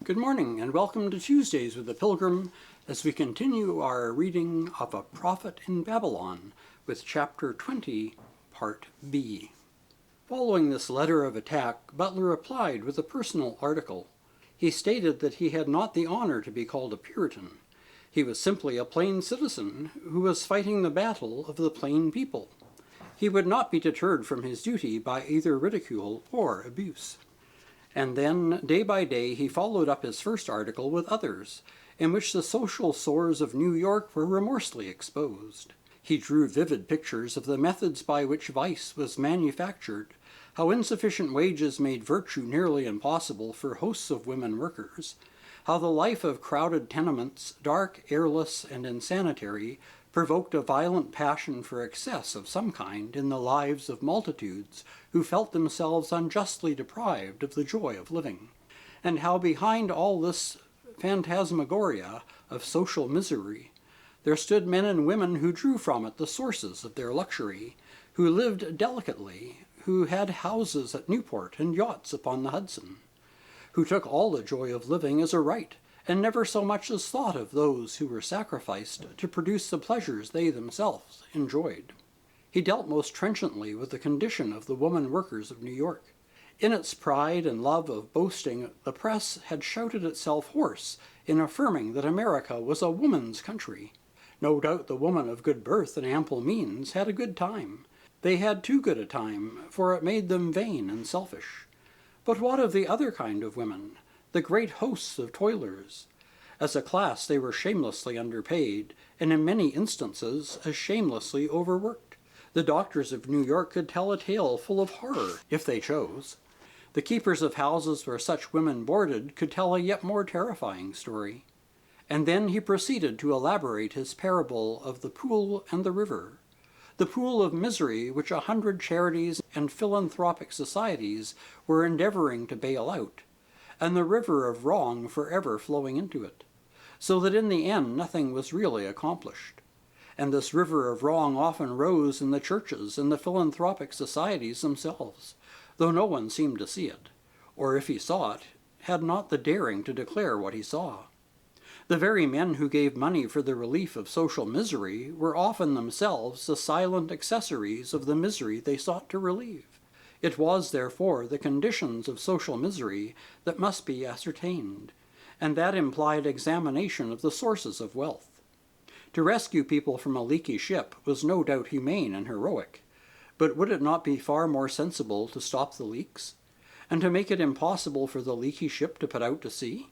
Good morning and welcome to Tuesdays with the Pilgrim as we continue our reading of A Prophet in Babylon with Chapter 20, Part B. Following this letter of attack, Butler replied with a personal article. He stated that he had not the honor to be called a Puritan. He was simply a plain citizen who was fighting the battle of the plain people. He would not be deterred from his duty by either ridicule or abuse. And then, day by day, he followed up his first article with others, in which the social sores of New York were remorselessly exposed. He drew vivid pictures of the methods by which vice was manufactured, how insufficient wages made virtue nearly impossible for hosts of women workers, how the life of crowded tenements, dark, airless, and insanitary, provoked a violent passion for excess of some kind in the lives of multitudes who felt themselves unjustly deprived of the joy of living, and how behind all this phantasmagoria of social misery there stood men and women who drew from it the sources of their luxury, who lived delicately, who had houses at Newport and yachts upon the Hudson, who took all the joy of living as a right, and never so much as thought of those who were sacrificed to produce the pleasures they themselves enjoyed. He dealt most trenchantly with the condition of the woman workers of New York. In its pride and love of boasting, the press had shouted itself hoarse in affirming that America was a woman's country. No doubt the woman of good birth and ample means had a good time. They had too good a time, for it made them vain and selfish. But what of the other kind of women? The great hosts of toilers. As a class they were shamelessly underpaid, and in many instances as shamelessly overworked. The doctors of New York could tell a tale full of horror, if they chose. The keepers of houses where such women boarded could tell a yet more terrifying story. And then he proceeded to elaborate his parable of the pool and the river. The pool of misery which 100 charities and philanthropic societies were endeavoring to bail out, and the river of wrong forever flowing into it, so that in the end nothing was really accomplished. And this river of wrong often rose in the churches and the philanthropic societies themselves, though no one seemed to see it, or if he saw it, had not the daring to declare what he saw. The very men who gave money for the relief of social misery were often themselves the silent accessories of the misery they sought to relieve. It was, therefore, the conditions of social misery that must be ascertained, and that implied examination of the sources of wealth. To rescue people from a leaky ship was no doubt humane and heroic, but would it not be far more sensible to stop the leaks, and to make it impossible for the leaky ship to put out to sea?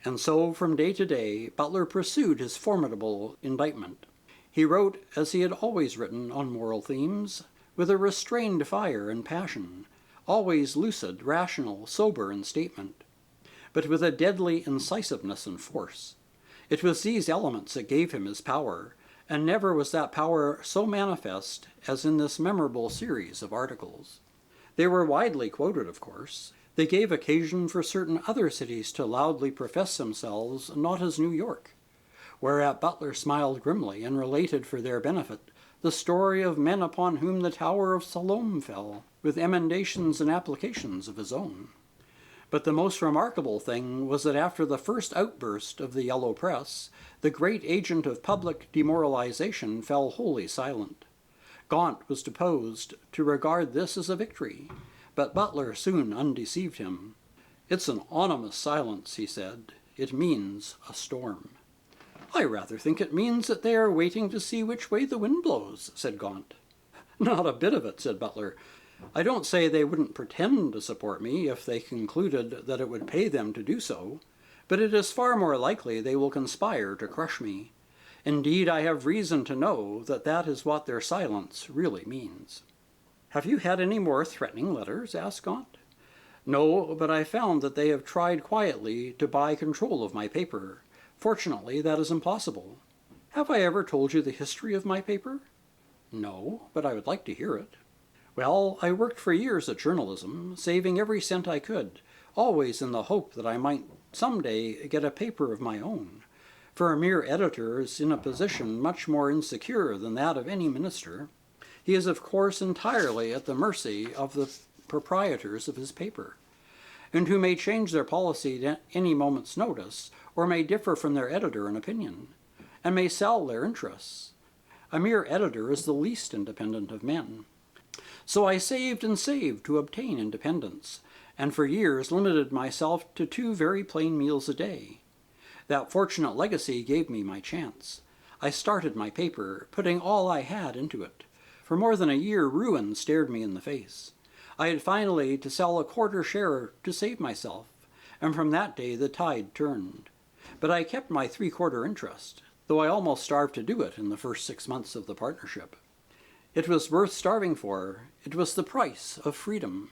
And so, from day to day, Butler pursued his formidable indictment. He wrote, as he had always written on moral themes, with a restrained fire and passion, always lucid, rational, sober in statement, but with a deadly incisiveness and force. It was these elements that gave him his power, and never was that power so manifest as in this memorable series of articles. They were widely quoted, of course. They gave occasion for certain other cities to loudly profess themselves not as New York, whereat Butler smiled grimly and related for their benefit the story of men upon whom the Tower of Siloam fell, with emendations and applications of his own. But the most remarkable thing was that after the first outburst of the yellow press, the great agent of public demoralization fell wholly silent. Gaunt was disposed to regard this as a victory, but Butler soon undeceived him. "It's an ominous silence," he said. "It means a storm." "I rather think it means that they are waiting to see which way the wind blows," said Gaunt. "Not a bit of it," said Butler. "I don't say they wouldn't pretend to support me if they concluded that it would pay them to do so, but it is far more likely they will conspire to crush me. Indeed, I have reason to know that that is what their silence really means." "Have you had any more threatening letters?" asked Gaunt. "No, but I found that they have tried quietly to buy control of my paper. Fortunately, that is impossible. Have I ever told you the history of my paper?" "No, but I would like to hear it." "Well, I worked for years at journalism, saving every cent I could, always in the hope that I might some day get a paper of my own, for a mere editor is in a position much more insecure than that of any minister. He is, of course, entirely at the mercy of the proprietors of his paper. and who may change their policy at any moment's notice, or may differ from their editor in opinion, and may sell their interests. A mere editor is the least independent of men. So I saved and saved to obtain independence, and for years limited myself to 2 very plain meals a day. That fortunate legacy gave me my chance. I started my paper, putting all I had into it. For more than a year, ruin stared me in the face. I had finally to sell a 1/4 share to save myself, and from that day the tide turned. But I kept my 3/4 interest, though I almost starved to do it in the first 6 months of the partnership. It was worth starving for. It was the price of freedom.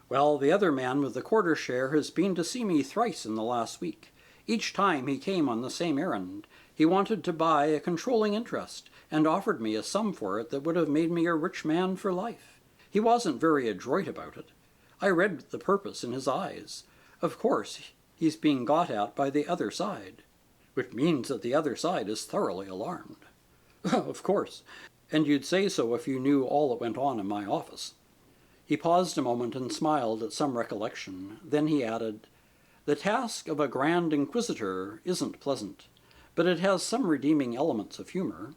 Well, the other man with the 1/4 share has been to see me thrice in the last week. Each time he came on the same errand. He wanted to buy a controlling interest, and offered me a sum for it that would have made me a rich man for life. He wasn't very adroit about it. I read the purpose in his eyes. Of course, he's being got at by the other side, which means that the other side is thoroughly alarmed. Of course, and you'd say so if you knew all that went on in my office. He paused a moment and smiled at some recollection. Then he added, "The task of a grand inquisitor isn't pleasant, but it has some redeeming elements of humor.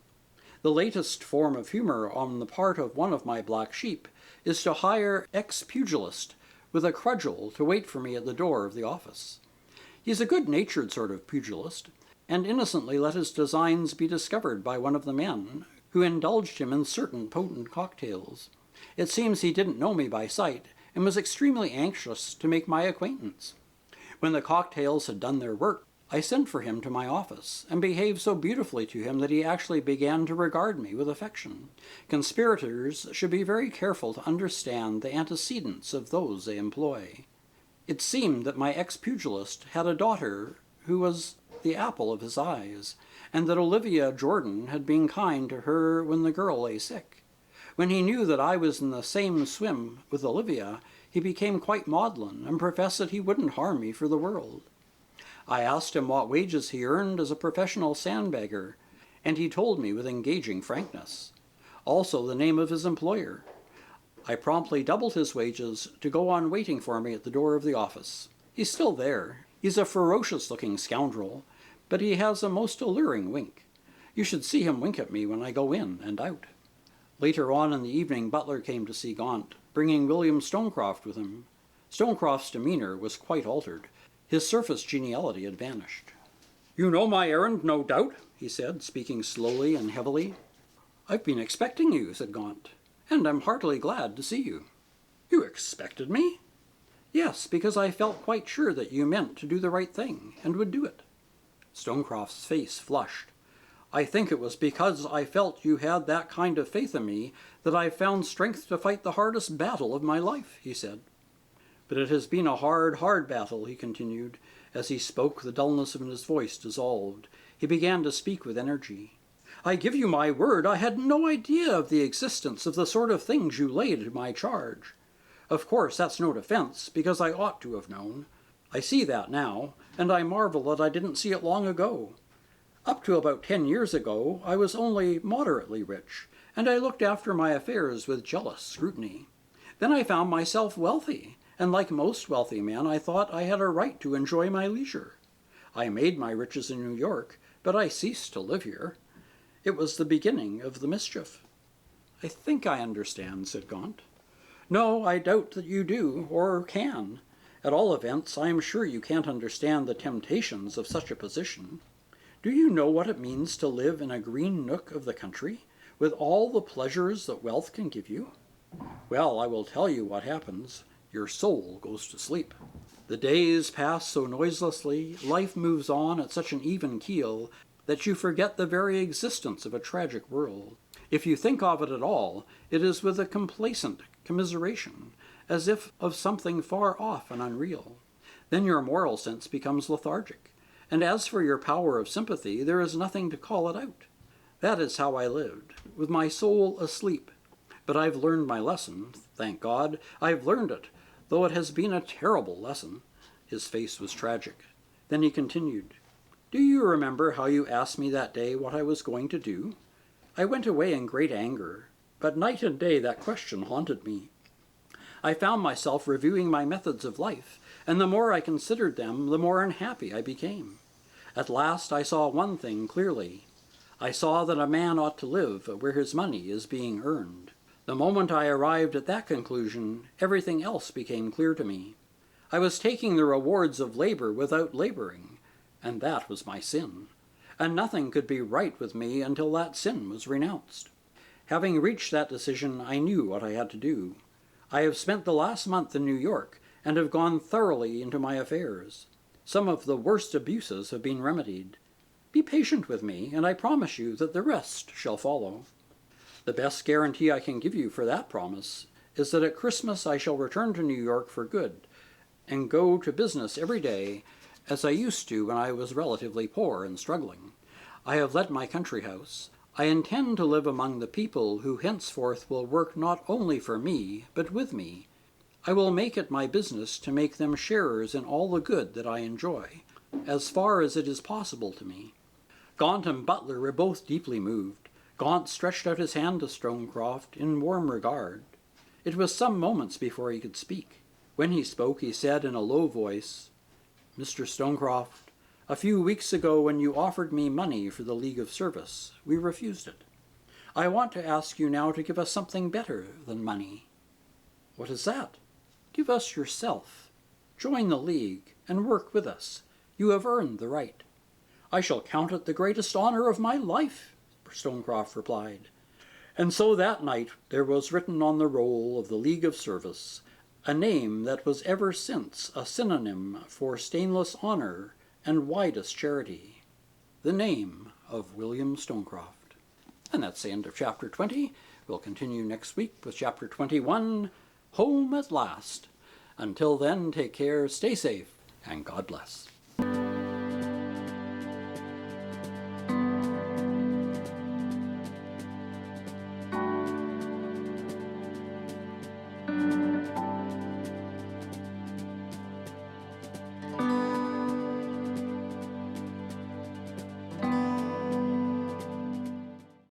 The latest form of humor on the part of one of my black sheep is to hire ex-pugilist with a cudgel to wait for me at the door of the office. He's a good-natured sort of pugilist, and innocently let his designs be discovered by one of the men, who indulged him in certain potent cocktails. It seems he didn't know me by sight, and was extremely anxious to make my acquaintance. When the cocktails had done their work, I sent for him to my office, and behaved so beautifully to him that he actually began to regard me with affection. Conspirators should be very careful to understand the antecedents of those they employ. It seemed that my ex-pugilist had a daughter who was the apple of his eyes, and that Olivia Jordan had been kind to her when the girl lay sick. When he knew that I was in the same swim with Olivia, he became quite maudlin, and professed that he wouldn't harm me for the world. I asked him what wages he earned as a professional sandbagger, and he told me with engaging frankness. Also the name of his employer. I promptly doubled his wages to go on waiting for me at the door of the office. He's still there. He's a ferocious-looking scoundrel, but he has a most alluring wink. You should see him wink at me when I go in and out. Later on in the evening, Butler came to see Gaunt, bringing William Stonecroft with him. Stonecroft's demeanor was quite altered. His surface geniality had vanished. "You know my errand, no doubt," he said, speaking slowly and heavily. "I've been expecting you," said Gaunt, "and I'm heartily glad to see you." "You expected me?" "Yes, because I felt quite sure that you meant to do the right thing, and would do it." Stonecroft's face flushed. "I think it was because I felt you had that kind of faith in me that I found strength to fight the hardest battle of my life," he said. "But it has been a hard, hard battle," he continued. As he spoke, the dullness in his voice dissolved. He began to speak with energy. "I give you my word, I had no idea of the existence of the sort of things you laid to my charge. Of course, that's no defense, because I ought to have known. I see that now, and I marvel that I didn't see it long ago. Up to about 10 years ago, I was only moderately rich, and I looked after my affairs with jealous scrutiny. Then I found myself wealthy, and like most wealthy men, I thought I had a right to enjoy my leisure. I made my riches in New York, but I ceased to live here. It was the beginning of the mischief." "I think I understand," said Gaunt. "No, I doubt that you do, or can. At all events, I am sure you can't understand the temptations of such a position. Do you know what it means to live in a green nook of the country, with all the pleasures that wealth can give you? Well, I will tell you what happens. Your soul goes to sleep. The days pass so noiselessly, life moves on at such an even keel, that you forget the very existence of a tragic world. If you think of it at all, it is with a complacent commiseration, as if of something far off and unreal. Then your moral sense becomes lethargic, and as for your power of sympathy, there is nothing to call it out. That is how I lived, with my soul asleep. But I've learned my lesson, thank God. I've learned it, though it has been a terrible lesson." His face was tragic. Then he continued, "Do you remember how you asked me that day what I was going to do? I went away in great anger, but night and day that question haunted me. I found myself reviewing my methods of life, and the more I considered them, the more unhappy I became. At last I saw one thing clearly. I saw that a man ought to live where his money is being earned. The moment I arrived at that conclusion, everything else became clear to me. I was taking the rewards of labor without laboring, and that was my sin. And nothing could be right with me until that sin was renounced. Having reached that decision, I knew what I had to do. I have spent the last month in New York, and have gone thoroughly into my affairs. Some of the worst abuses have been remedied. Be patient with me, and I promise you that the rest shall follow. The best guarantee I can give you for that promise is that at Christmas I shall return to New York for good, and go to business every day as I used to when I was relatively poor and struggling. I have let my country house. I intend to live among the people who henceforth will work not only for me, but with me. I will make it my business to make them sharers in all the good that I enjoy, as far as it is possible to me. Gaunt and Butler were both deeply moved. Gaunt stretched out his hand to Stonecroft in warm regard. It was some moments before he could speak. When he spoke, he said in a low voice, "Mr. Stonecroft, a few weeks ago when you offered me money for the League of Service, we refused it. I want to ask you now to give us something better than money." "What is that?" "Give us yourself. Join the League and work with us. You have earned the right." "I shall count it the greatest honor of my life," Stonecroft replied. And so that night there was written on the roll of the League of Service a name that was ever since a synonym for stainless honor and widest charity, the name of William Stonecroft. And that's the end of chapter 20. We'll continue next week with chapter 21, Home at Last. Until then, take care, stay safe, and God bless.